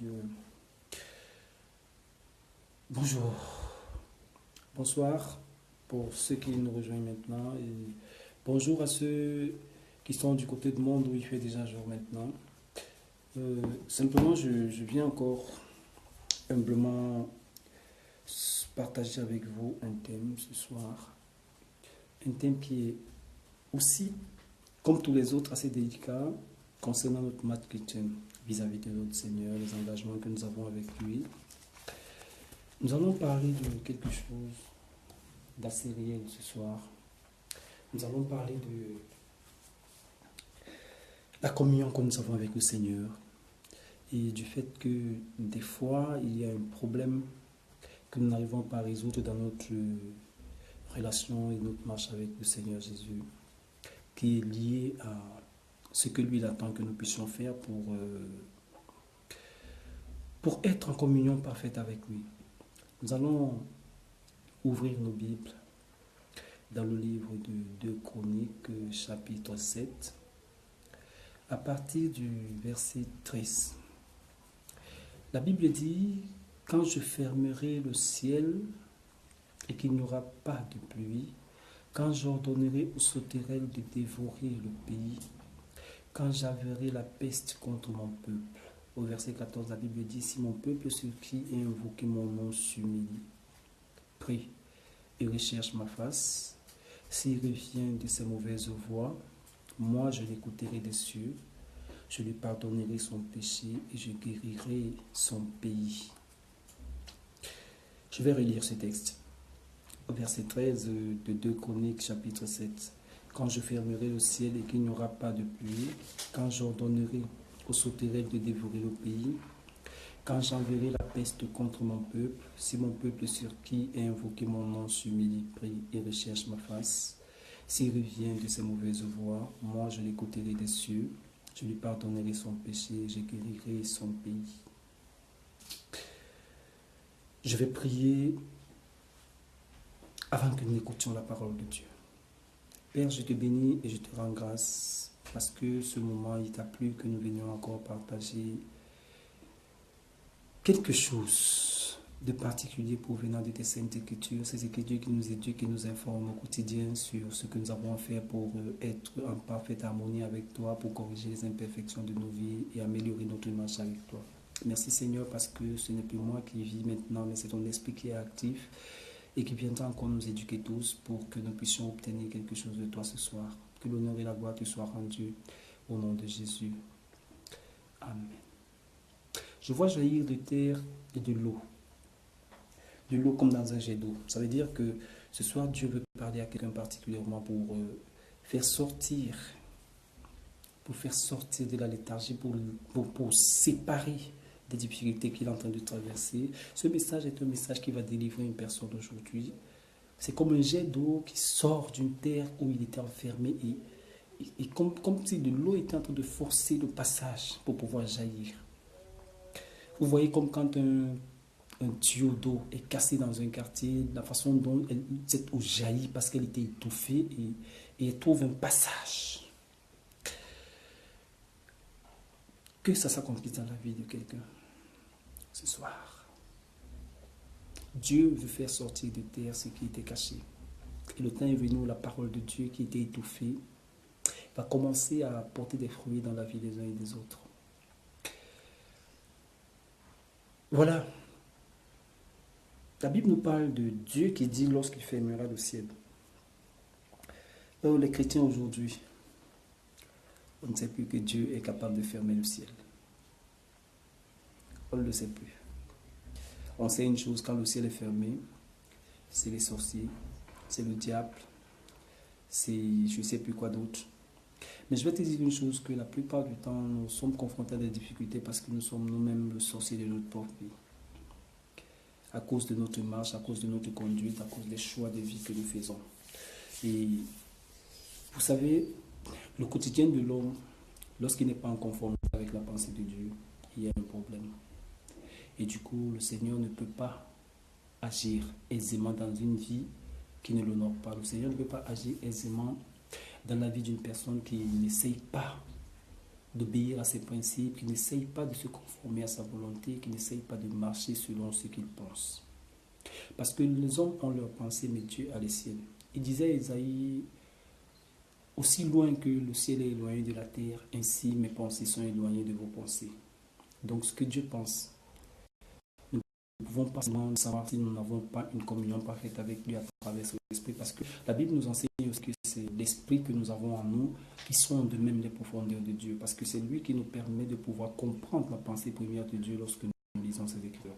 Dieu. Bonjour, bonsoir pour ceux qui nous rejoignent maintenant et bonjour à ceux qui sont du côté du monde où il fait déjà jour maintenant. Simplement, je viens encore humblement partager avec vous un thème ce soir. Un thème qui est aussi, comme tous les autres, assez délicat concernant notre marche chrétienne vis-à-vis de notre Seigneur, les engagements que nous avons avec lui. Nous allons parler de quelque chose d'assez réel ce soir. Nous allons parler de la communion que nous avons avec le Seigneur et du fait que des fois, il y a un problème que nous n'arrivons pas à résoudre dans notre relation et notre marche avec le Seigneur Jésus, qui est lié à ce que lui il attend que nous puissions faire pour être en communion parfaite avec lui. Nous allons ouvrir nos Bibles dans le livre de 2 Chroniques, chapitre 7, à partir du verset 13. La Bible dit, « Quand je fermerai le ciel et qu'il n'y aura pas de pluie, quand j'ordonnerai aux sauterelles de dévorer le pays, quand j'enverrai la peste contre mon peuple. » Au verset 14, la Bible dit, « Si mon peuple sur qui est invoqué mon nom s'humilie, prie et recherche ma face, s'il revient de ses mauvaises voies, moi je l'écouterai des cieux, je lui pardonnerai son péché et je guérirai son pays. » Je vais relire ce texte. Au verset 13 de 2 Chroniques, chapitre 7. « Quand je fermerai le ciel et qu'il n'y aura pas de pluie, quand j'ordonnerai aux sauterelles de dévorer le pays, quand j'enverrai la peste contre mon peuple, si mon peuple sur qui est invoqué mon nom s'humilie, prie et recherche ma face, s'il revient de ses mauvaises voies, moi je l'écouterai des cieux, je lui pardonnerai son péché, je guérirai son pays. » Je vais prier avant que nous écoutions la parole de Dieu. Père, je te bénis et je te rends grâce parce que ce moment, il t'a plu que nous venions encore partager quelque chose de particulier provenant de tes saintes écritures, ces écritures qui nous éduquent, qui nous informent au quotidien sur ce que nous avons à faire pour être en parfaite harmonie avec toi, pour corriger les imperfections de nos vies et améliorer notre marche avec toi. Merci Seigneur parce que ce n'est plus moi qui vis maintenant, mais c'est ton esprit qui est actif et qui viendra encore nous éduquer tous pour que nous puissions obtenir quelque chose de toi ce soir. Que l'honneur et la gloire te soient rendus au nom de Jésus. Amen. Je vois jaillir de terre et de l'eau. De l'eau comme dans un jet d'eau. Ça veut dire que ce soir, Dieu veut parler à quelqu'un particulièrement pour faire sortir de la léthargie, pour séparer des difficultés qu'il est en train de traverser. Ce message est un message qui va délivrer une personne aujourd'hui. C'est comme un jet d'eau qui sort d'une terre où il était enfermé et comme si de l'eau était en train de forcer le passage pour pouvoir jaillir. Vous voyez comme quand un tuyau d'eau est cassé dans un quartier, la façon dont cette eau jaillit parce qu'elle était étouffée et elle trouve un passage. Que ça s'accomplisse dans la vie de quelqu'un ce soir. Dieu veut faire sortir de terre ce qui était caché. Et le temps est venu où la parole de Dieu qui était étouffée va commencer à porter des fruits dans la vie des uns et des autres. Voilà. La Bible nous parle de Dieu qui dit lorsqu'il fermera le ciel. Alors les chrétiens aujourd'hui, on ne sait plus que Dieu est capable de fermer le ciel. On ne le sait plus. On sait une chose, quand le ciel est fermé, c'est les sorciers, c'est le diable, c'est je ne sais plus quoi d'autre. Mais je vais te dire une chose, que la plupart du temps, nous sommes confrontés à des difficultés parce que nous sommes nous-mêmes le sorcier de notre propre vie. À cause de notre marche, à cause de notre conduite, à cause des choix de vie que nous faisons. Et vous savez, le quotidien de l'homme, lorsqu'il n'est pas en conformité avec la pensée de Dieu, il y a un problème. Et du coup, le Seigneur ne peut pas agir aisément dans une vie qui ne l'honore pas. Le Seigneur ne peut pas agir aisément dans la vie d'une personne qui n'essaye pas d'obéir à ses principes, qui n'essaye pas de se conformer à sa volonté, qui n'essaye pas de marcher selon ce qu'il pense. Parce que les hommes ont leur pensée, mais Dieu a les siennes. Il disait à Isaïe, aussi loin que le ciel est éloigné de la terre, ainsi mes pensées sont éloignées de vos pensées. Donc ce que Dieu pense, nous ne pouvons pas seulement savoir si nous n'avons pas une communion parfaite avec lui à travers son esprit, parce que la Bible nous enseigne aussi que c'est l'esprit que nous avons en nous qui sont de même les profondeurs de Dieu, parce que c'est lui qui nous permet de pouvoir comprendre la pensée première de Dieu lorsque nous lisons ses Écritures.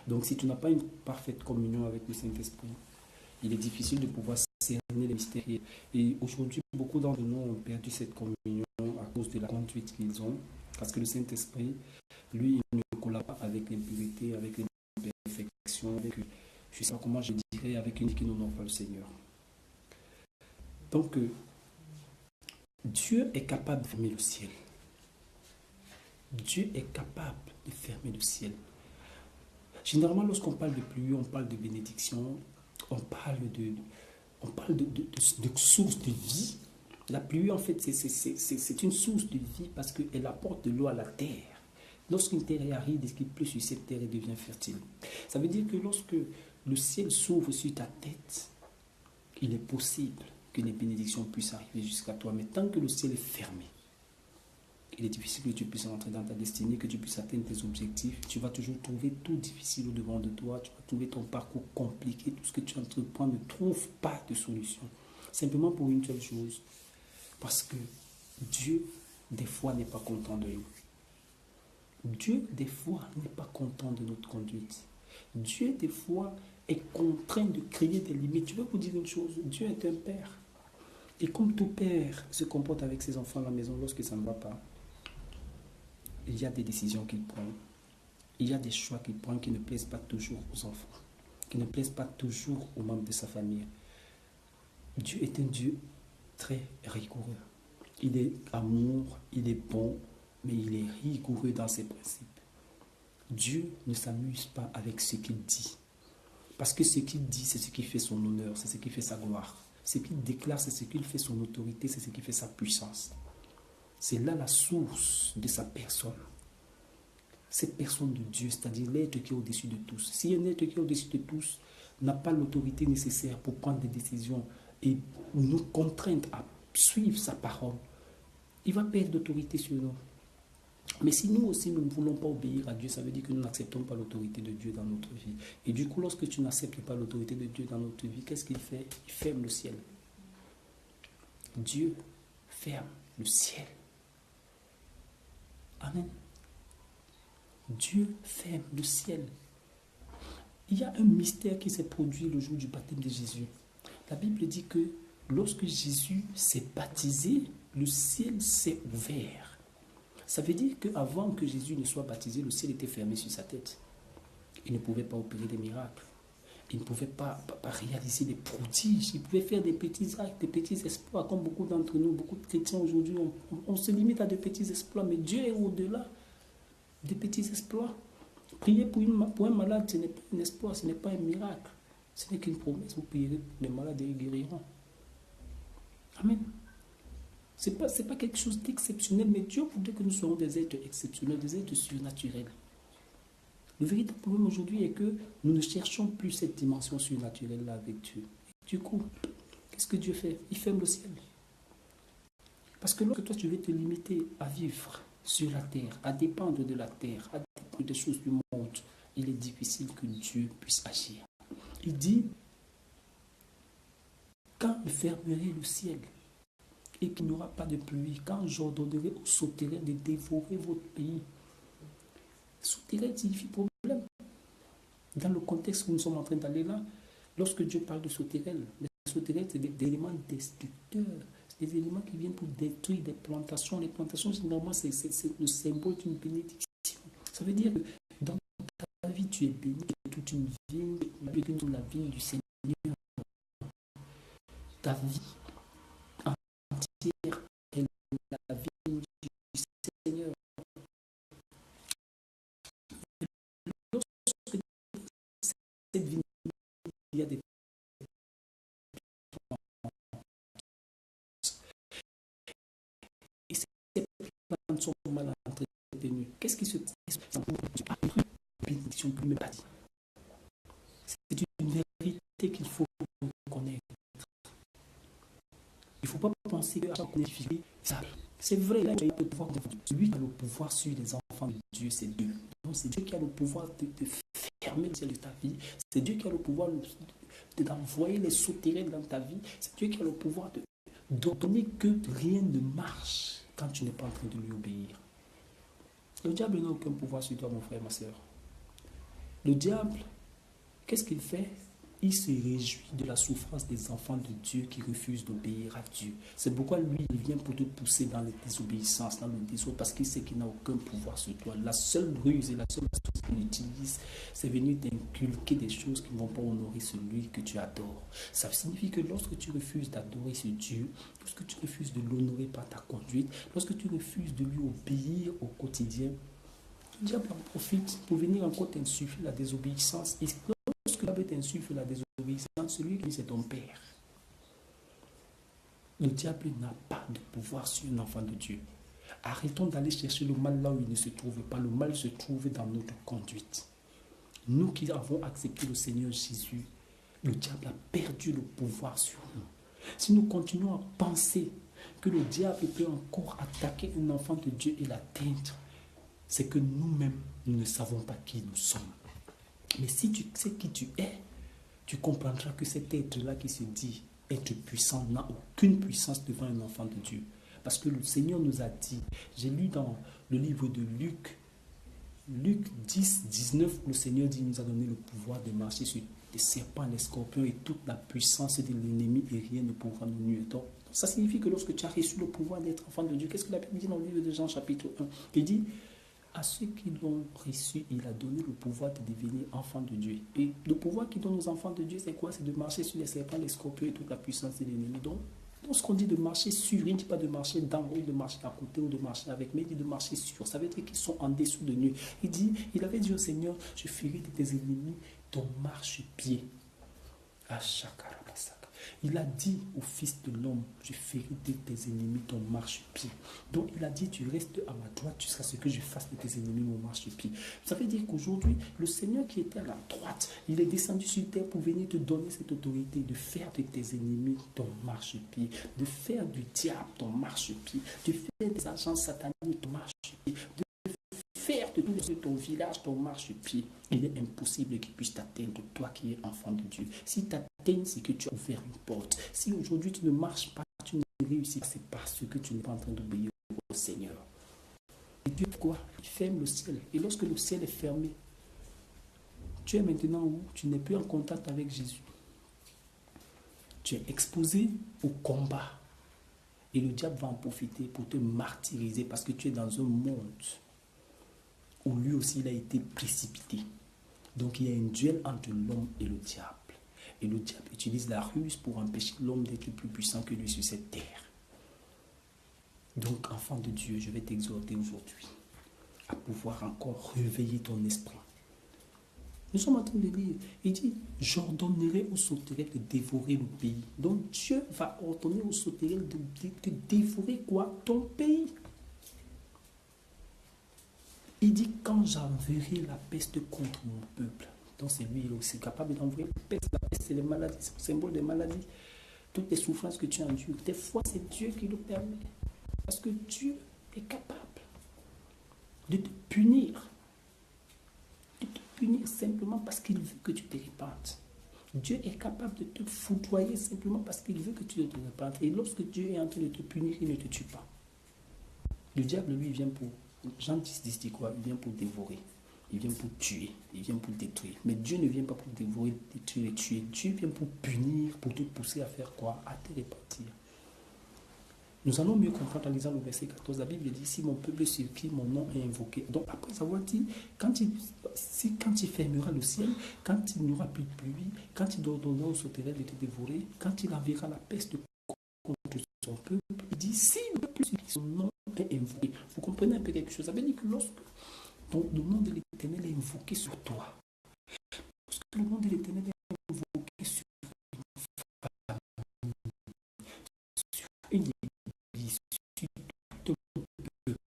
Donc si tu n'as pas une parfaite communion avec le Saint-Esprit, il est difficile de pouvoir cerner les mystères. Et aujourd'hui, beaucoup d'entre nous ont perdu cette communion à cause de la conduite qu'ils ont, parce que le Saint-Esprit, lui, il ne collabore pas avec l'impureté, avec l'imperfection, avec, je ne sais pas comment je dirais, avec une vie qui n'honore pas le Seigneur. Donc, Dieu est capable de fermer le ciel. Dieu est capable de fermer le ciel. Généralement, lorsqu'on parle de pluie, on parle de bénédiction, on parle de source de vie. La pluie, en fait, c'est une source de vie parce qu'elle apporte de l'eau à la terre. Lorsqu'une terre est aride, et qu'il pleut sur cette terre, elle devient fertile. Ça veut dire que lorsque le ciel s'ouvre sur ta tête, il est possible que les bénédictions puissent arriver jusqu'à toi. Mais tant que le ciel est fermé, il est difficile que tu puisses entrer dans ta destinée, que tu puisses atteindre tes objectifs. Tu vas toujours trouver tout difficile au-devant de toi. Tu vas trouver ton parcours compliqué. Tout ce que tu entreprends ne trouve pas de solution. Simplement pour une seule chose. Parce que Dieu, des fois, n'est pas content de nous. Dieu, des fois, n'est pas content de notre conduite. Dieu, des fois, est contraint de créer des limites. Je vais vous dire une chose. Dieu est un père. Et comme tout père se comporte avec ses enfants à la maison lorsque ça ne va pas, il y a des décisions qu'il prend. Il y a des choix qu'il prend qui ne plaisent pas toujours aux enfants, qui ne plaisent pas toujours aux membres de sa famille. Dieu est un Dieu très rigoureux. Il est amour, il est bon, mais il est rigoureux dans ses principes. Dieu ne s'amuse pas avec ce qu'il dit. Parce que ce qu'il dit, c'est ce qui fait son honneur, c'est ce qui fait sa gloire. Ce qu'il déclare, c'est ce qui fait son autorité, c'est ce qui fait sa puissance. C'est là la source de sa personne. Cette personne de Dieu, c'est-à-dire l'être qui est au-dessus de tous. Si un être qui est au-dessus de tous n'a pas l'autorité nécessaire pour prendre des décisions et nous contraindre à suivre sa parole, il va perdre d'autorité sur nous. Mais si nous aussi nous ne voulons pas obéir à Dieu, ça veut dire que nous n'acceptons pas l'autorité de Dieu dans notre vie. Et du coup, lorsque tu n'acceptes pas l'autorité de Dieu dans notre vie, qu'est-ce qu'il fait? Il ferme le ciel. Dieu ferme le ciel. Amen. Dieu ferme le ciel. Il y a un mystère qui s'est produit le jour du baptême de Jésus. La Bible dit que lorsque Jésus s'est baptisé, le ciel s'est ouvert. Ça veut dire qu'avant que Jésus ne soit baptisé, le ciel était fermé sur sa tête. Il ne pouvait pas opérer des miracles. Il ne pouvait pas réaliser des prodiges. Il pouvait faire des petits actes, des petits exploits, comme beaucoup d'entre nous, beaucoup de chrétiens aujourd'hui. On se limite à de petits exploits, mais Dieu est au-delà des petits exploits. Prier pour un malade, ce n'est pas un exploit, ce n'est pas un miracle. Ce n'est qu'une promesse. Vous prierez pour les malades et ils guériront. Amen. Ce n'est pas quelque chose d'exceptionnel, mais Dieu voudrait que nous soyons des êtres exceptionnels, des êtres surnaturels. Le véritable problème aujourd'hui est que nous ne cherchons plus cette dimension surnaturelle-là avec Dieu. Du coup, qu'est-ce que Dieu fait? Il ferme le ciel. Parce que lorsque toi tu veux te limiter à vivre sur la terre, à dépendre de la terre, à dépendre des choses du monde, il est difficile que Dieu puisse agir. Il dit, quand je fermerai le ciel et qu'il n'y aura pas de pluie, quand j'ordonnerai aux sauterelles de dévorer votre pays, sauterelles signifie problème. Dans le contexte où nous sommes en train d'aller là, lorsque Dieu parle de sauterelles, les sauterelles, c'est des éléments destructeurs. C'est des éléments qui viennent pour détruire des plantations. Les plantations, généralement, c'est le symbole d'une bénédiction. Ça veut dire que dans ta vie, tu es béni, toute une vie, la vie du Seigneur. Ta vie entière est la vie du Seigneur. Lorsque cette vie, il y a des et ces plantes sont mal entretenues, qu'est-ce qui se passe? Bénédiction que ne pas dit. C'est une vérité qu'il faut connaître. Il ne faut pas penser qu'à chaque difficulté, c'est vrai, là, il a le pouvoir de Dieu. Celui qui a le pouvoir sur les enfants de Dieu, c'est Dieu. Donc c'est Dieu qui a le pouvoir de fermer le ciel de ta vie. C'est Dieu qui a le pouvoir d'envoyer les souterrains dans ta vie. C'est Dieu qui a le pouvoir d'ordonner que rien ne marche quand tu n'es pas en train de lui obéir. Le diable n'a aucun pouvoir sur toi, mon frère, ma soeur. Le diable, qu'est-ce qu'il fait? Il se réjouit de la souffrance des enfants de Dieu qui refusent d'obéir à Dieu. C'est pourquoi lui, il vient pour te pousser dans la désobéissance, dans le désordre, parce qu'il sait qu'il n'a aucun pouvoir sur toi. La seule ruse et la seule astuce qu'il utilise, c'est venir t'inculquer des choses qui ne vont pas honorer celui que tu adores. Ça signifie que lorsque tu refuses d'adorer ce Dieu, lorsque tu refuses de l'honorer par ta conduite, lorsque tu refuses de lui obéir au quotidien, le diable en profite pour venir encore t'insuffler la désobéissance. Et lorsque le diable t'insuffle la désobéissance, celui qui c'est ton père. Le diable n'a pas de pouvoir sur un enfant de Dieu. Arrêtons d'aller chercher le mal là où il ne se trouve pas. Le mal se trouve dans notre conduite. Nous qui avons accepté le Seigneur Jésus, le diable a perdu le pouvoir sur nous. Si nous continuons à penser que le diable peut encore attaquer un enfant de Dieu et l'atteindre, c'est que nous-mêmes, nous ne savons pas qui nous sommes. Mais si tu sais qui tu es, tu comprendras que cet être-là qui se dit être puissant n'a aucune puissance devant un enfant de Dieu. Parce que le Seigneur nous a dit, j'ai lu dans le livre de Luc 10, 19, le Seigneur dit, il nous a donné le pouvoir de marcher sur les serpents, les scorpions et toute la puissance de l'ennemi et rien ne pourra nous nuire. Donc, ça signifie que lorsque tu as reçu le pouvoir d'être enfant de Dieu, qu'est-ce que la Bible dit dans le livre de Jean chapitre 1? Il dit, à ceux qui l'ont reçu, il a donné le pouvoir de devenir enfants de Dieu. Et le pouvoir qu'il donne aux enfants de Dieu, c'est quoi? C'est de marcher sur les serpents, les scorpions et toute la puissance de l'ennemi. Donc, lorsqu'on dit de marcher sur, il ne dit pas de marcher dans, ou de marcher à côté, ou de marcher avec, mais il dit de marcher sur. Ça veut dire qu'ils sont en dessous de nous. Il avait dit au Seigneur, je ferai de tes ennemis ton marchepied. À chaque il a dit au Fils de l'homme, je ferai de tes ennemis ton marchepied. Donc il a dit, tu restes à ma droite jusqu'à ce que je fasse de tes ennemis mon marchepied. Ça veut dire qu'aujourd'hui, le Seigneur qui était à la droite, il est descendu sur terre pour venir te donner cette autorité de faire de tes ennemis ton marchepied, de faire du diable ton marchepied, de faire des agents sataniques ton marchepied, faire de tout ton village ton marchepied. Il est impossible qu'il puisse t'atteindre, toi qui es enfant de Dieu. Si t'atteins, c'est que tu as ouvert une porte. Si aujourd'hui tu ne marches pas, tu ne réussis pas, c'est parce que tu n'es pas en train d'obéir au Seigneur. Et Dieu, quoi? Il ferme le ciel. Et lorsque le ciel est fermé, tu es maintenant où? Tu n'es plus en contact avec Jésus. Tu es exposé au combat. Et le diable va en profiter pour te martyriser parce que tu es dans un monde où lui aussi il a été précipité. Donc il y a un duel entre l'homme et le diable. Et le diable utilise la ruse pour empêcher l'homme d'être plus puissant que lui sur cette terre. Donc enfant de Dieu, je vais t'exhorter aujourd'hui à pouvoir encore réveiller ton esprit. Nous sommes en train de lire, il dit, j'ordonnerai aux sauterelles de dévorer le pays. Donc Dieu va ordonner aux sauterelles de dévorer quoi? Ton pays. Il dit, quand j'enverrai la peste contre mon peuple, donc c'est lui, il est aussi capable d'envoyer la peste. La peste, c'est les maladies, c'est le symbole des maladies. Toutes les souffrances que tu endures, des fois, c'est Dieu qui le permet. Parce que Dieu est capable de te punir. De te punir simplement parce qu'il veut que tu te répandes. Dieu est capable de te foudroyer simplement parce qu'il veut que tu te répandes. Et lorsque Dieu est en train de te punir, il ne te tue pas. Le diable, lui, vient pour... Jean 10 dit quoi? Il vient pour dévorer. Il vient pour tuer. Il vient pour détruire. Mais Dieu ne vient pas pour dévorer, détruire et tuer. Dieu vient pour punir, pour te pousser à faire quoi? À te répartir. Nous allons mieux comprendre en lisant le verset 14. La Bible dit, si mon peuple sur qui mon nom est invoqué. Donc après avoir dit, quand il fermera le ciel, quand il n'y aura plus de pluie, quand il ordonnera aux sauterelles de te dévorer, quand il enverra la peste contre son peuple, il dit, si le peuple sur qui son nom est invoqué. Vous comprenez un peu quelque chose? Ça veut dire que lorsque le nom de l'Éternel est invoqué sur toi, lorsque le nom de l'Éternel est invoqué sur une église, sur tout un peuple,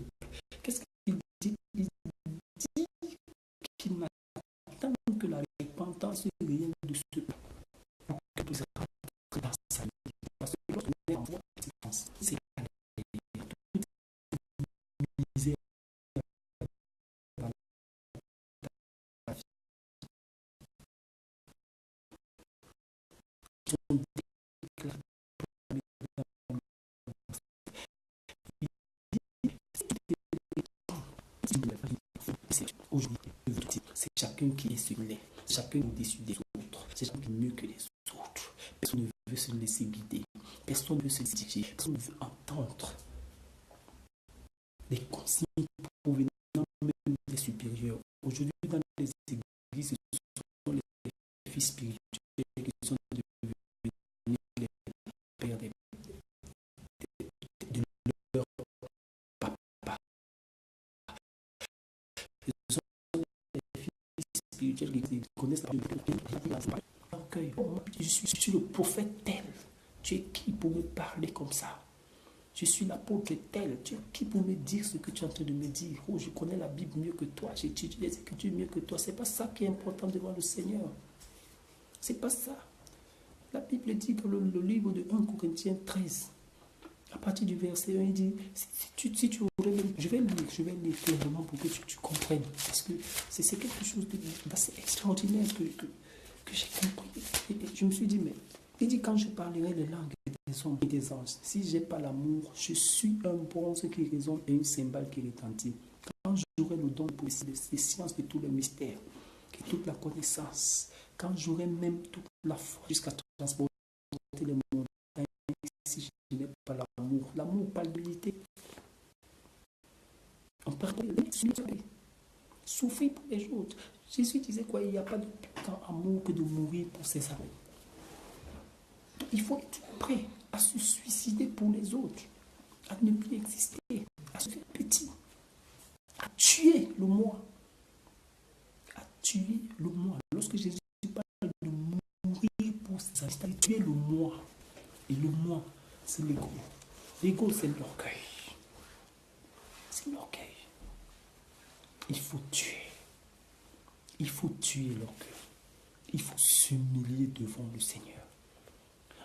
qu'il n'attend que la repentance réelle de ce peuple pour qu'il puisse rentrer dans sa vie. Parce que lorsqu'on est en voie d'existence, c'est la misère dans la vie. Son déclaré aujourd'hui, c'est chacun qui est celui-là, chacun est au-dessus des autres, c'est chacun qui est mieux que les autres. Personne ne veut se laisser guider, personne ne veut se diriger, personne ne veut entendre des consignes provenant même des supérieurs. Aujourd'hui, dans les églises, ce sont les fils spirituels qui sont devenus les pères de leur papa. Ce sont les fils spirituels qui connaissent l'accueil. Je suis le prophète tel. Tu es qui pour me parler comme ça? Je suis l'apôtre tel. Tu es qui pour me dire ce que tu es en train de me dire? Oh, je connais la Bible mieux que toi. J'étudie les Écritures mieux que toi. C'est pas ça qui est important devant le Seigneur. C'est pas ça. La Bible dit dans le livre de 1 Corinthiens 13, à partir du verset 1, il dit, si tu voudrais même, je vais lire clairement pour que tu comprennes. Parce que c'est quelque chose d'assez extraordinaire que j'ai compris. Et je me suis dit, mais il dit, quand je parlerai les langues des hommes et des anges, si je n'ai pas l'amour, je suis un bronze qui résonne et une cymbale qui retentit. Quand j'aurai le don de des sciences de tous les mystères, de toute la connaissance, quand j'aurai même toute la foi jusqu'à transporter les montagnes, si je n'ai pas l'amour parle d'unité. On parle de souffrir pour les autres. Jésus disait quoi? Il n'y a pas de plus grand amour que de mourir pour ses amis. Il faut être prêt à se suicider pour les autres, à ne plus exister, à se faire petit, à tuer le moi. À tuer le moi. Lorsque Jésus parle de mourir pour ses amis, c'est-à-dire tuer le moi. Et le moi, c'est l'ego. L'ego, c'est l'orgueil. C'est l'orgueil. Il faut tuer. Il faut tuer l'orgueil. Il faut s'humilier devant le Seigneur.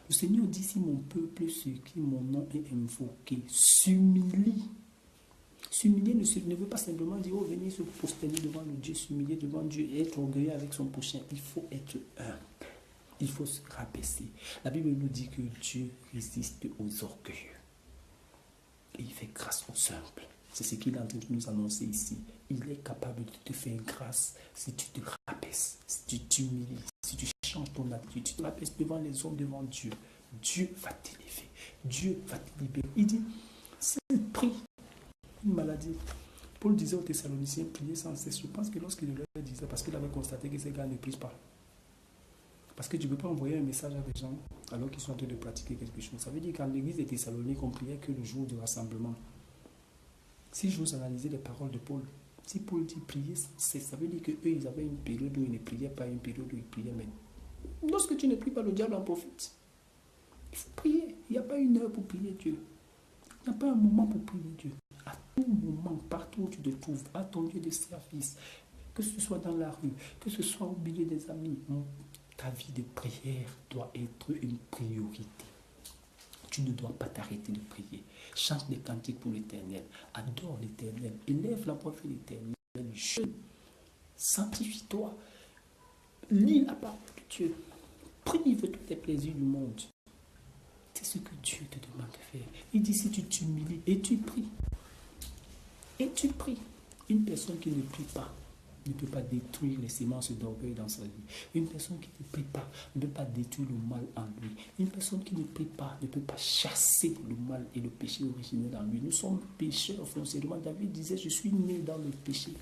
Le Seigneur dit, si mon peuple, ceux qui mon nom est invoqué, s'humilie. S'humilier ne veut pas simplement dire, oh, venir se prosterner devant le Dieu, s'humilier devant Dieu et être orgueilleux avec son prochain. Il faut être humble. Il faut se rabaisser. La Bible nous dit que Dieu résiste aux orgueilleux. Et il fait grâce aux simples. C'est ce qu'il est en train de nous annoncer ici. Il est capable de te faire grâce si tu te rabaisses, si tu t'humilies, si tu changes ton attitude, tu te rabaisses devant les hommes, devant Dieu. Dieu va t'élever. Dieu va te libérer. Il dit, s'il prie une maladie, Paul disait aux Thessaloniciens, priez sans cesse. Je pense que lorsqu'il leur disait, parce qu'il avait constaté que ces gars ne prient pas. Parce que tu ne peux pas envoyer un message à des gens alors qu'ils sont en train de pratiquer quelque chose. Ça veut dire qu'en l'église des Thessaloniques, on priait que le jour du rassemblement. Si je vous analysez les paroles de Paul, si Paul dit prier sans cesse, ça veut dire qu'eux, ils avaient une période où ils ne priaient pas, une période où ils priaient même. Lorsque tu ne pries pas, le diable en profite. Il faut prier. Il n'y a pas une heure pour prier Dieu. Il n'y a pas un moment pour prier Dieu. À tout moment, partout où tu te trouves, à ton lieu de service, que ce soit dans la rue, que ce soit au milieu des amis, ta vie de prière doit être une priorité. Tu ne dois pas t'arrêter de prier. Chante des cantiques pour l'Éternel. Adore l'Éternel. Élève la voix de l'Éternel. Jeûne. Sanctifie-toi. Lis la parole de Dieu. Prive tous tes plaisirs du monde. C'est ce que Dieu te demande de faire. Il dit, si tu t'humilies et tu pries. Et tu pries. Une personne qui ne prie pas ne peut pas détruire les semences d'orgueil dans sa vie. Une personne qui ne prie pas ne peut pas détruire le mal en lui. Une personne qui ne prie pas ne peut pas chasser le mal et le péché originel en lui. Nous sommes pécheurs foncièrement. David disait, je suis né dans le péché.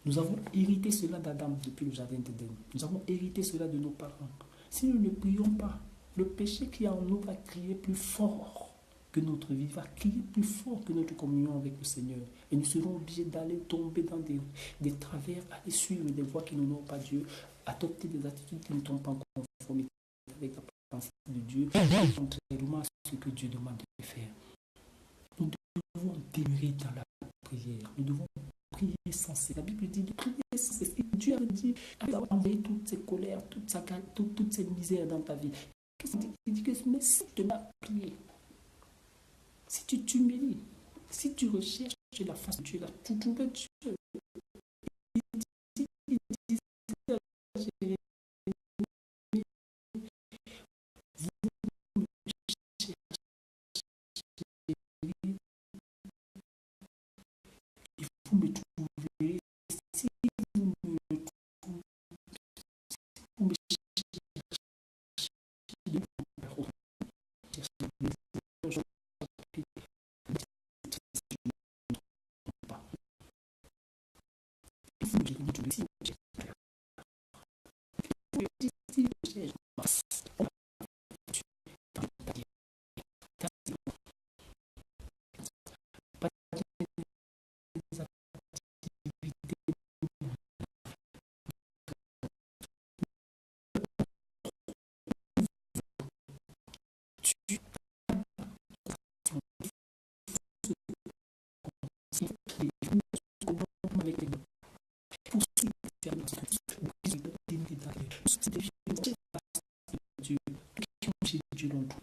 Nous avons hérité cela d'Adam depuis le jardin d'Éden. Nous avons hérité cela de nos parents. Si nous ne prions pas, le péché qui est en nous va crier plus fort que notre vie, va crier plus fort que notre communion avec le Seigneur. Et nous serons obligés d'aller tomber dans des travers, aller suivre des voies qui ne n'ont pas Dieu, adopter des attitudes qui ne sont pas en conformité avec la pensée de Dieu, contrairement à ce que Dieu demande de faire. Nous devons demeurer dans la prière. Nous devons prier sans cesse. La Bible dit de prier sans cesse. Et Dieu a dit, après avoir envoyé toutes ces colères, toute cette misère dans ta vie. Qu'est-ce qu'il dit? Il dit que mais si tu m'as prié, si tu t'humilies, si tu recherches la face de Dieu, là, tu trouves Dieu. Vous me trouverez si vous me trouvez, vous me cherchez de Dieu l'ont tout.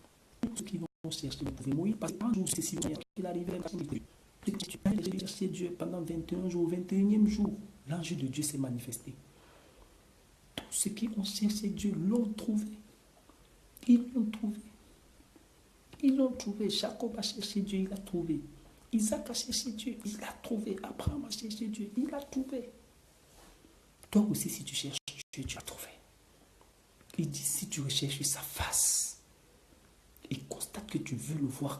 Ceux qui vont chercher le pouvoir. Moïse, parce qu'un jour, c'est si il arrivait à tu as cherché Dieu pendant 21 jours, 21e jour, l'ange de Dieu s'est manifesté. Tous ceux qui ont cherché Dieu l'ont trouvé. Ils l'ont trouvé. Ils l'ont trouvé. Jacob a cherché Dieu, il l'a trouvé. Isaac a cherché Dieu, il l'a trouvé. Abraham a cherché Dieu, il l'a trouvé. Toi aussi, si tu cherches Dieu, tu l'as trouvé. Il dit, si tu recherches sa face, et constate que tu veux le voir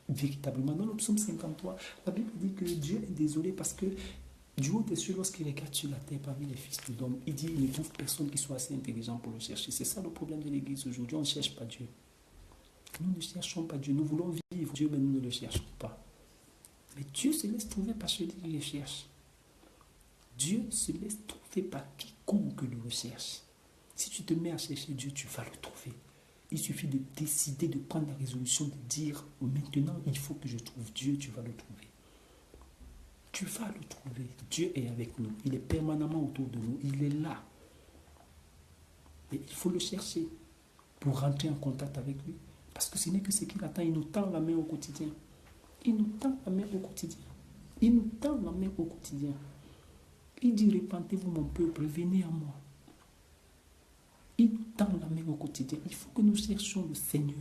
véritablement. Dans le psaume 53, la Bible dit que Dieu est désolé parce que du haut des cieux, lorsqu'il regarde sur la terre parmi les fils de l'homme, il dit qu'il ne trouve personne qui soit assez intelligent pour le chercher. C'est ça le problème de l'Église aujourd'hui. On ne cherche pas Dieu. Nous ne cherchons pas Dieu. Nous voulons vivre Dieu, mais nous ne le cherchons pas. Mais Dieu se laisse trouver par celui qui le cherche. Dieu se laisse trouver par quiconque le recherche. Si tu te mets à chercher Dieu, tu vas le trouver. Il suffit de décider, de prendre la résolution de dire maintenant, il faut que je trouve Dieu, tu vas le trouver. Tu vas le trouver. Dieu est avec nous. Il est permanemment autour de nous. Il est là. Et il faut le chercher pour rentrer en contact avec lui. Parce que ce n'est que ce qu'il attend. Il nous tend la main au quotidien. Il nous tend la main au quotidien. Il nous tend la main au quotidien. Il dit, répentez-vous mon peuple, venez à moi. Il nous tend la main au quotidien. Il faut que nous cherchions le Seigneur.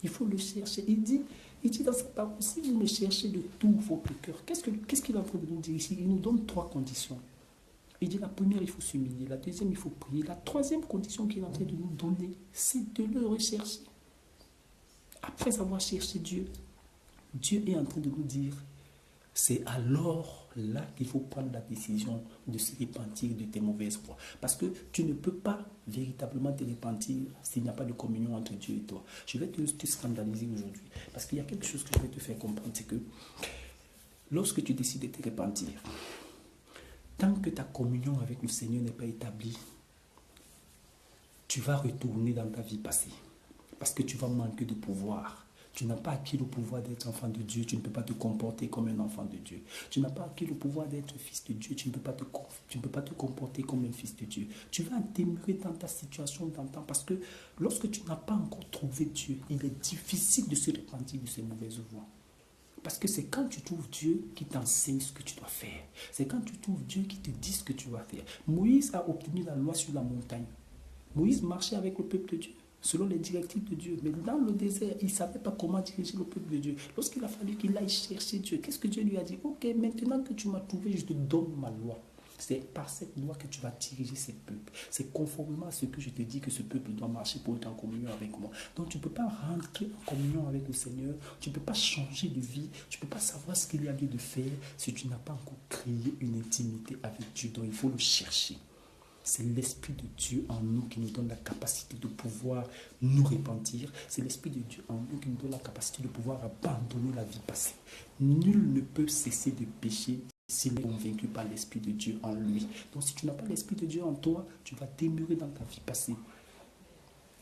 Il faut le chercher. Il dit dans sa parole, si vous me cherchez de tout votre cœur, qu'est-ce qu'il a voulu nous dire ici? Il nous donne 3 conditions. Il dit la première, il faut s'humilier. La deuxième, il faut prier. La troisième condition qu'il est en train de nous donner, c'est de le rechercher. Après avoir cherché Dieu, Dieu est en train de nous dire, c'est alors là qu'il faut prendre la décision de se repentir de tes mauvaises voies. Parce que tu ne peux pas véritablement te repentir s'il n'y a pas de communion entre Dieu et toi. Je vais te scandaliser aujourd'hui. Parce qu'il y a quelque chose que je vais te faire comprendre, c'est que lorsque tu décides de te repentir, tant que ta communion avec le Seigneur n'est pas établie, tu vas retourner dans ta vie passée. Parce que tu vas manquer de pouvoir. Tu n'as pas acquis le pouvoir d'être enfant de Dieu, tu ne peux pas te comporter comme un enfant de Dieu. Tu n'as pas acquis le pouvoir d'être fils de Dieu, tu ne peux pas te comporter comme un fils de Dieu. Tu vas demeurer dans ta situation d'antan parce que lorsque tu n'as pas encore trouvé Dieu, il est difficile de se repentir de ces mauvaises voies. Parce que c'est quand tu trouves Dieu qui t'enseigne ce que tu dois faire. C'est quand tu trouves Dieu qui te dit ce que tu dois faire. Moïse a obtenu la loi sur la montagne. Moïse marchait avec le peuple de Dieu, selon les directives de Dieu. Mais dans le désert, il ne savait pas comment diriger le peuple de Dieu. Lorsqu'il a fallu qu'il aille chercher Dieu, qu'est-ce que Dieu lui a dit? Ok, maintenant que tu m'as trouvé, je te donne ma loi. C'est par cette loi que tu vas diriger ce peuple. C'est conformément à ce que je te dis que ce peuple doit marcher pour être en communion avec moi. Donc tu ne peux pas rentrer en communion avec le Seigneur, tu ne peux pas changer de vie, tu ne peux pas savoir ce qu'il y a lieu de faire si tu n'as pas encore créé une intimité avec Dieu. Donc il faut le chercher. C'est l'Esprit de Dieu en nous qui nous donne la capacité de pouvoir nous repentir. C'est l'Esprit de Dieu en nous qui nous donne la capacité de pouvoir abandonner la vie passée. Nul ne peut cesser de pécher s'il est convaincu par l'Esprit de Dieu en lui. Donc si tu n'as pas l'Esprit de Dieu en toi, tu vas demeurer dans ta vie passée.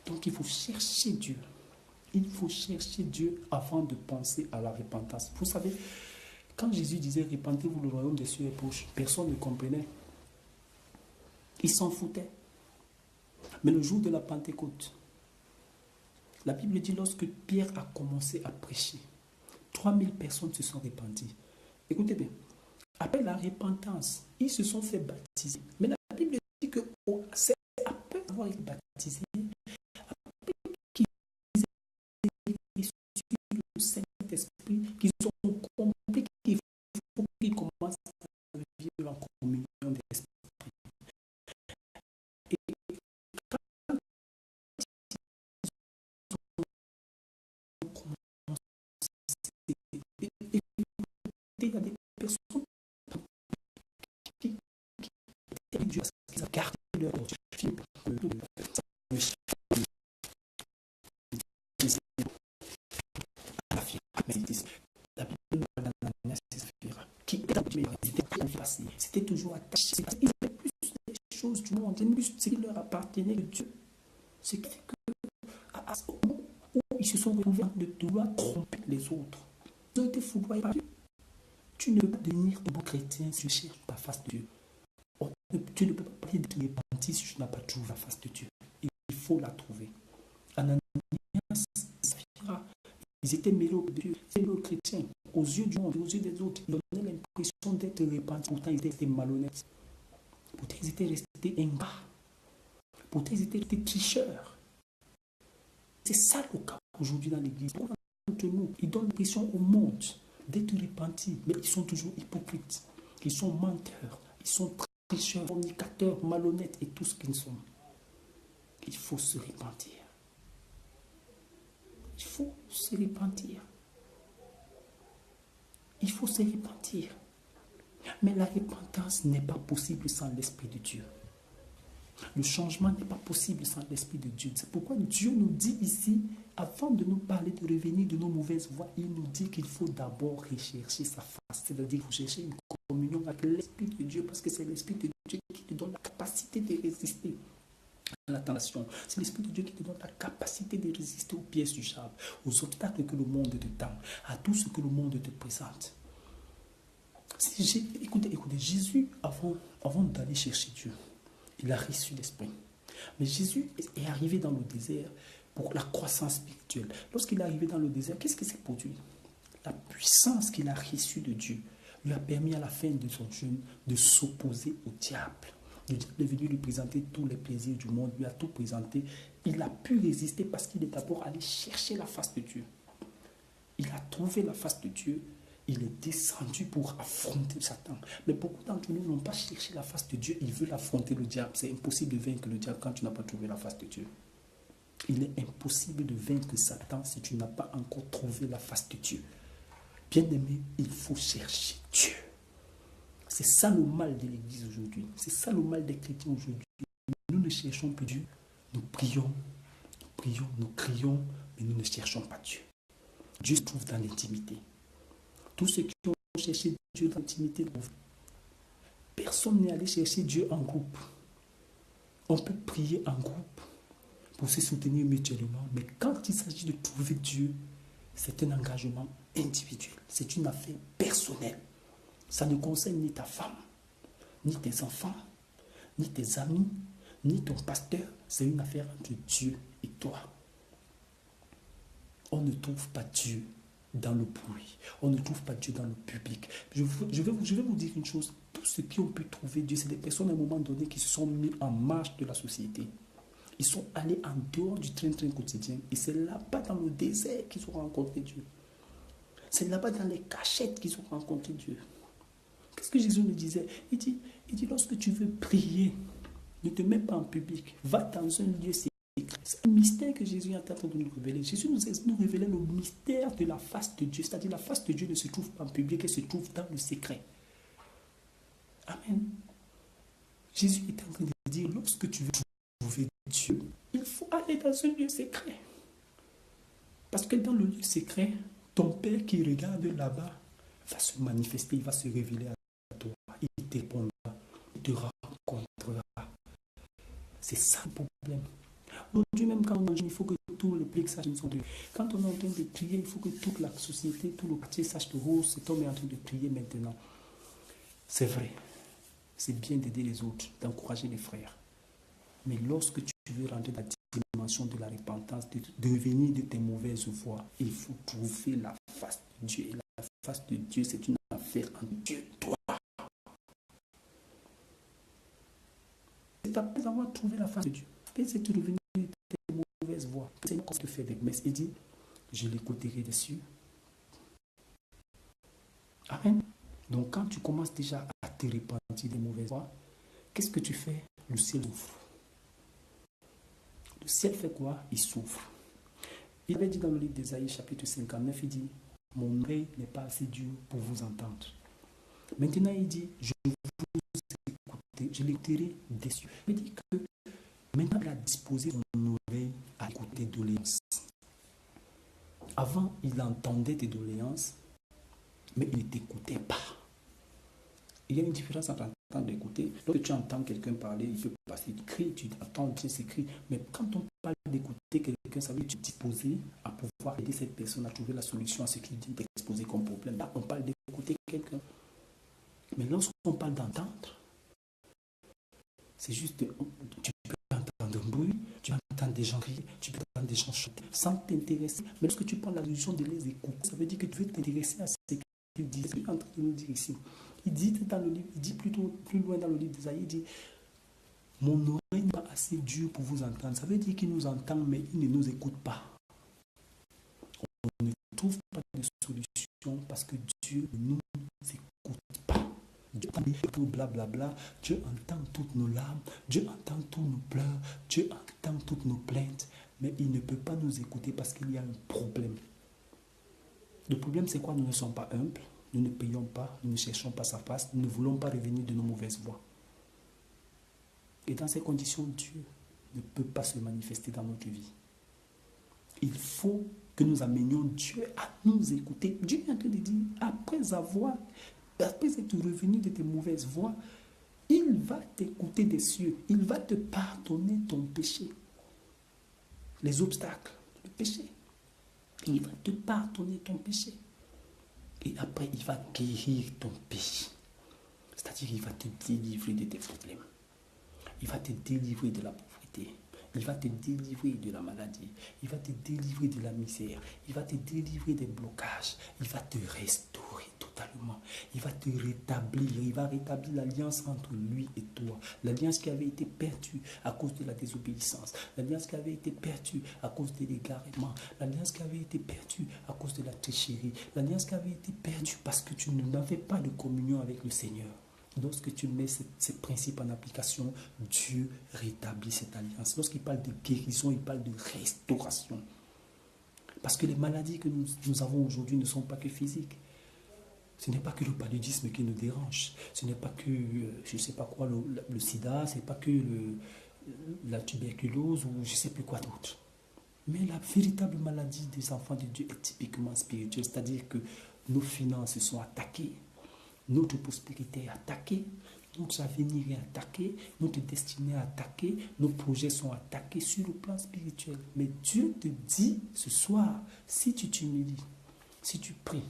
Donc il faut chercher Dieu. Il faut chercher Dieu avant de penser à la repentance. Vous savez, Quand Jésus disait répandez-vous, le royaume des cieux est proche, personne ne comprenait. Ils s'en foutaient. Mais le jour de la Pentecôte, la Bible dit lorsque Pierre a commencé à prêcher, 3000 personnes se sont répandues. Écoutez bien, après la repentance, ils se sont fait baptiser. Mais la Bible dit que c'est après avoir été baptisés, après qu'ils aient reçu le Saint-Esprit, qu'ils ont compris qu'il faut qu'ils commencent à vivre en communion d'esprit. Et quand ils ont commencé, il y a des personnes qui étaient Dieu parce qu'ils ont gardé leur film. C'était toujours attaché. Ils avaient plus des choses du monde, plus ce qui leur appartenait de Dieu. Ce qui fait que, au moment où ils se sont retrouvés de vouloir tromper les autres, ils ont été foudroyés par Dieu. Tu ne peux pas devenir un bon chrétien si tu cherches la face de Dieu. Tu ne peux pas parler de repenti si tu n'as pas trouvé la face de Dieu. Il faut la trouver. Ananias, Saphira, ils étaient mêlés au Dieu, mêlés aux chrétiens, aux yeux du monde, aux yeux des autres. Ils donnaient l'impression d'être repentis. Pourtant, ils étaient malhonnêtes. Pourtant, ils étaient restés ingrats. Pourtant, ils étaient restés tricheurs. C'est ça le cas aujourd'hui dans l'église. Beaucoup d'entre nous, ils donnent l'impression au monde d'être repentis, mais ils sont toujours hypocrites. Ils sont menteurs. Ils sont tricheurs, fornicateurs, malhonnêtes et tout ce qu'ils sont. Il faut se repentir. Il faut se repentir. Il faut se repentir. Mais la repentance n'est pas possible sans l'Esprit de Dieu. Le changement n'est pas possible sans l'Esprit de Dieu. C'est pourquoi Dieu nous dit ici, avant de nous parler de revenir de nos mauvaises voies, il nous dit qu'il faut d'abord rechercher sa face. C'est-à-dire qu'il faut chercher une communion avec l'Esprit de Dieu, parce que c'est l'Esprit de Dieu qui te donne la capacité de résister à la tentation. C'est l'Esprit de Dieu qui te donne la capacité de résister aux pièges du diable, aux obstacles que le monde te tend, à tout ce que le monde te présente. Écoutez, Jésus, avant d'aller chercher Dieu, il a reçu l'Esprit. Mais Jésus est arrivé dans le désert pour la croissance spirituelle. Lorsqu'il est arrivé dans le désert, qu'est-ce qui s'est produit? La puissance qu'il a reçue de Dieu lui a permis à la fin de son jeûne de s'opposer au diable. Le diable est venu lui présenter tous les plaisirs du monde, lui a tout présenté. Il a pu résister parce qu'il est d'abord allé chercher la face de Dieu. Il a trouvé la face de Dieu. Il est descendu pour affronter Satan. Mais beaucoup d'entre nous n'ont pas cherché la face de Dieu. Ils veulent affronter le diable. C'est impossible de vaincre le diable quand tu n'as pas trouvé la face de Dieu. Il est impossible de vaincre Satan si tu n'as pas encore trouvé la face de Dieu. Bien-aimé, il faut chercher Dieu. C'est ça le mal de l'Église aujourd'hui. C'est ça le mal des chrétiens aujourd'hui. Nous ne cherchons plus Dieu. Nous prions, nous crions, mais nous ne cherchons pas Dieu. Dieu se trouve dans l'intimité. Tous ceux qui ont cherché Dieu dans l'intimité, personne n'est allé chercher Dieu en groupe. On peut prier en groupe pour se soutenir mutuellement, mais quand il s'agit de trouver Dieu, c'est un engagement individuel, c'est une affaire personnelle. Ça ne concerne ni ta femme, ni tes enfants, ni tes amis, ni ton pasteur. C'est une affaire entre Dieu et toi. On ne trouve pas Dieu dans le bruit. On ne trouve pas Dieu dans le public. Je vais vous dire une chose. Tous ceux qui ont pu trouver Dieu, c'est des personnes à un moment donné qui se sont mis en marge de la société. Ils sont allés en dehors du train-train quotidien. Et c'est là-bas dans le désert qu'ils ont rencontré Dieu. C'est là-bas dans les cachettes qu'ils ont rencontré Dieu. Qu'est-ce que Jésus nous disait? Il dit, lorsque tu veux prier, ne te mets pas en public. Va dans un lieu secret. C'est un mystère que Jésus est en train de nous révéler. Jésus nous révélait le mystère de la face de Dieu. C'est-à-dire la face de Dieu ne se trouve pas en public, elle se trouve dans le secret. Amen. Jésus est en train de dire, lorsque tu veux trouver Dieu, il faut aller dans un lieu secret. Parce que dans le lieu secret, ton Père qui regarde là-bas va se manifester, il va se révéler à toi. Il te répondra, il te rencontrera. C'est ça le problème. Aujourd'hui, même quand on est en jeûne, il faut que tout le public sache qu'ils sont Dieu. Quand on est en train de prier, il faut que toute la société, tout le quartier sache que oh, cet homme est en train de prier maintenant. C'est vrai. C'est bien d'aider les autres, d'encourager les frères. Mais lorsque tu veux rentrer dans la dimension de la repentance, de revenir de tes mauvaises voies, il faut trouver la face de Dieu. Et la face de Dieu, c'est une affaire entre Dieu et toi. C'est après avoir trouvé la face de Dieu, c'est de revenir de tes mauvaises voies. C'est ce que fait avec Messe. Il dit, je l'écouterai des cieux. Amen. Donc quand tu commences déjà à te repentir des mauvaises voies, qu'est-ce que tu fais? Le ciel souffre. Le ciel fait quoi? Il souffre. Il avait dit dans le livre d'Ésaïe, chapitre 59, il dit, mon oreille n'est pas assez dure pour vous entendre. Maintenant, il dit, je vous écouter, je l'écouterai des cieux. Il dit que maintenant, il a disposé son oreille à écouter tes doléances. Avant, il entendait tes doléances, mais il ne t'écoutait pas. Il y a une différence entre entendre et écouter. Lorsque tu entends quelqu'un parler, il peut passer, il crie, tu entends, Dieu s'écrit. Mais quand on parle d'écouter quelqu'un, ça veut dire que tu es disposé à pouvoir aider cette personne à trouver la solution à ce qu'il dit d'exposer comme problème. Là, on parle d'écouter quelqu'un. Mais lorsqu'on parle d'entendre, c'est juste, tu peux entendre un bruit, tu peux entendre des gens crier, tu peux entendre des gens chanter sans t'intéresser. Mais lorsque tu prends la solution de les écouter, ça veut dire que tu veux t'intéresser à ce qu'il dit. C'est ce qu'il est en train de nous dire ici. Il dit dans le livre, il dit plutôt plus loin dans le livre d'Ésaïe, il dit, mon oreille n'est pas assez dure pour vous entendre. Ça veut dire qu'il nous entend, mais il ne nous écoute pas. On ne trouve pas de solution parce que Dieu ne nous écoute pas. Dieu entend tout blablabla, Dieu entend toutes nos larmes, Dieu entend tous nos pleurs, Dieu entend toutes nos plaintes, mais il ne peut pas nous écouter parce qu'il y a un problème. Le problème, c'est quoi? Nous ne sommes pas humbles, nous ne payons pas, nous ne cherchons pas sa face, nous ne voulons pas revenir de nos mauvaises voies. Et dans ces conditions, Dieu ne peut pas se manifester dans notre vie. Il faut que nous amenions Dieu à nous écouter. Dieu est en train de dire, après être revenu de tes mauvaises voies, il va t'écouter des cieux. Il va te pardonner ton péché. Les obstacles, le péché. Il va te pardonner ton péché. Et après, il va guérir ton péché. C'est-à-dire, il va te délivrer de tes problèmes. Il va te délivrer de la pauvreté. Il va te délivrer de la maladie. Il va te délivrer de la misère. Il va te délivrer des blocages. Il va te restaurer totalement. Il va te rétablir. Il va rétablir l'alliance entre lui et toi. L'alliance qui avait été perdue à cause de la désobéissance. L'alliance qui avait été perdue à cause de l'égarement. L'alliance qui avait été perdue à cause de la tricherie. L'alliance qui avait été perdue parce que tu n'avais pas de communion avec le Seigneur. Lorsque tu mets ces principes en application, Dieu rétablit cette alliance. Lorsqu'il parle de guérison, il parle de restauration. Parce que les maladies que nous avons aujourd'hui ne sont pas que physiques. Ce n'est pas que le paludisme qui nous dérange. Ce n'est pas que, je ne sais pas quoi, le sida, ce n'est pas que la tuberculose ou je ne sais plus quoi d'autre. Mais la véritable maladie des enfants de Dieu est typiquement spirituelle. C'est-à-dire que nos finances sont attaquées. Notre prospérité est attaquée, notre avenir est attaqué, notre destinée est attaquée, nos projets sont attaqués sur le plan spirituel. Mais Dieu te dit ce soir, si tu t'humilies, si tu pries,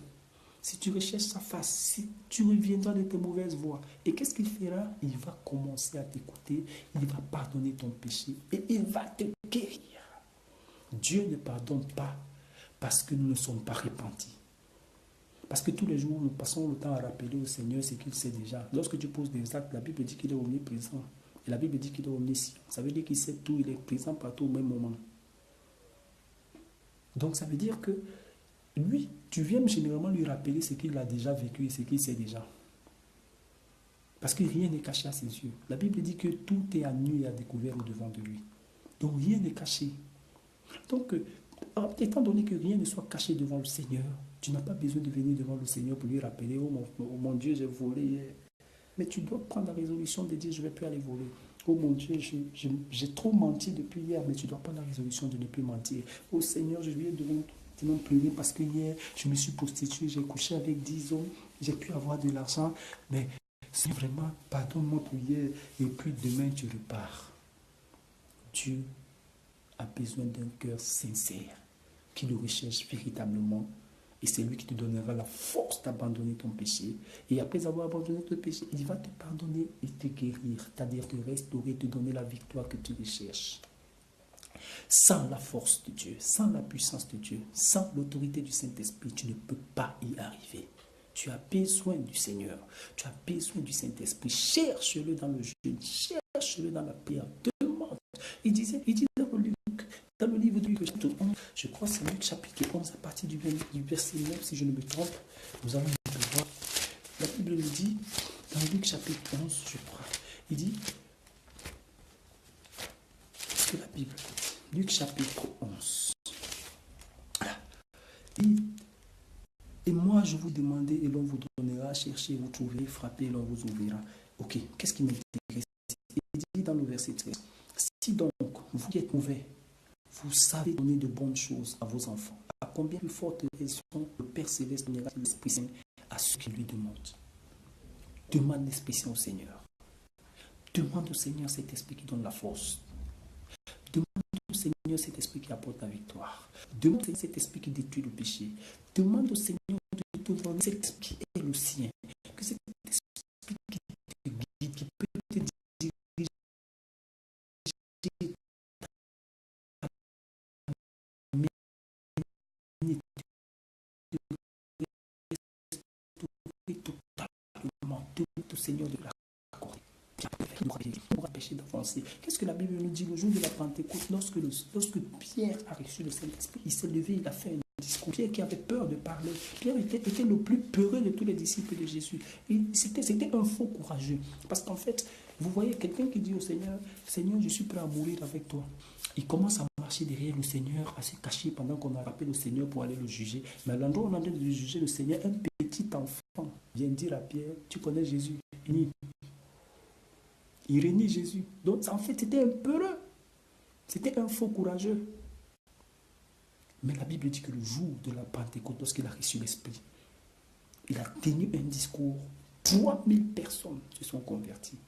si tu recherches sa face, si tu reviendras de tes mauvaises voies, et qu'est-ce qu'il fera? Il va commencer à t'écouter, il va pardonner ton péché et il va te guérir. Dieu ne pardonne pas parce que nous ne sommes pas repentis. Parce que tous les jours, nous passons le temps à rappeler au Seigneur ce qu'il sait déjà. Lorsque tu poses des actes, la Bible dit qu'il est omniprésent. Et la Bible dit qu'il est omniscient. Ça veut dire qu'il sait tout, il est présent partout au même moment. Donc ça veut dire que lui, tu viens généralement lui rappeler ce qu'il a déjà vécu et ce qu'il sait déjà. Parce que rien n'est caché à ses yeux. La Bible dit que tout est à nu et à découvert au-devant de lui. Donc rien n'est caché. Donc, étant donné que rien ne soit caché devant le Seigneur, tu n'as pas besoin de venir devant le Seigneur pour lui rappeler, oh mon Dieu, j'ai volé. Mais tu dois prendre la résolution de dire, je ne vais plus aller voler. Oh mon Dieu, j'ai trop menti depuis hier, mais tu dois prendre la résolution de ne plus mentir. Oh Seigneur, je viens devant pleurer parce que hier, je me suis prostitué, j'ai couché avec 10 hommes, j'ai pu avoir de l'argent, mais c'est vraiment, pardonne-moi pour hier, et puis demain tu repars. Dieu a besoin d'un cœur sincère, qui le recherche véritablement. Et c'est lui qui te donnera la force d'abandonner ton péché. Et après avoir abandonné ton péché, il va te pardonner et te guérir. C'est-à-dire te restaurer, te donner la victoire que tu recherches. Sans la force de Dieu, sans la puissance de Dieu, sans l'autorité du Saint-Esprit, tu ne peux pas y arriver. Tu as besoin du Seigneur. Tu as besoin du Saint-Esprit. Cherche-le dans le jeûne. Cherche-le dans la prière. Demande. Il disait dans le livre de Luc, chapitre 11, je crois que c'est Luc chapitre 11, à partir du verset 9, si je ne me trompe, nous allons le voir. La Bible nous dit, dans Luc chapitre 11, je crois, il dit, qu'est-ce que la Bible dit? Luc chapitre 11. Voilà. Et moi, je vous demandais, et l'on vous donnera, cherchez, vous trouverez, frappez, et l'on vous ouvrira. Ok, qu'est-ce qui m'intéresse? Il dit dans le verset 13, si donc vous qui êtes mauvais, vous savez donner de bonnes choses à vos enfants, à combien plus forte raison le Père Céleste donnera l'Esprit Saint à ceux qui lui demandent. Demande l'Esprit Saint au Seigneur. Demande au Seigneur cet esprit qui donne la force. Demande au Seigneur cet esprit qui apporte la victoire. Demande au Seigneur cet esprit qui détruit le péché. Demande au Seigneur de te donner cet esprit qui est le sien. Que cet esprit qui te guide, qui peut te diriger totalement, tout Seigneur de l'accorder. Pour empêcher d'avancer. Qu'est-ce que la Bible nous dit le jour de la Pentecôte, lorsque Pierre a reçu le Saint-Esprit, il s'est levé, il a fait un discours. Pierre qui avait peur de parler. Pierre était le plus peureux de tous les disciples de Jésus. C'était un faux courageux. Parce qu'en fait, vous voyez quelqu'un qui dit au Seigneur, Seigneur, je suis prêt à mourir avec toi. Il commence à marcher derrière le Seigneur, à se cacher pendant qu'on a rappelé le Seigneur pour aller le juger. Mais à l'endroit où on est en train de juger le Seigneur, un petit enfant vient dire à Pierre, tu connais Jésus? Il renie Jésus. Donc en fait, c'était un peureux. C'était un faux courageux. Mais la Bible dit que le jour de la Pentecôte, lorsqu'il a reçu l'Esprit, il a tenu un discours. 3000 personnes se sont converties.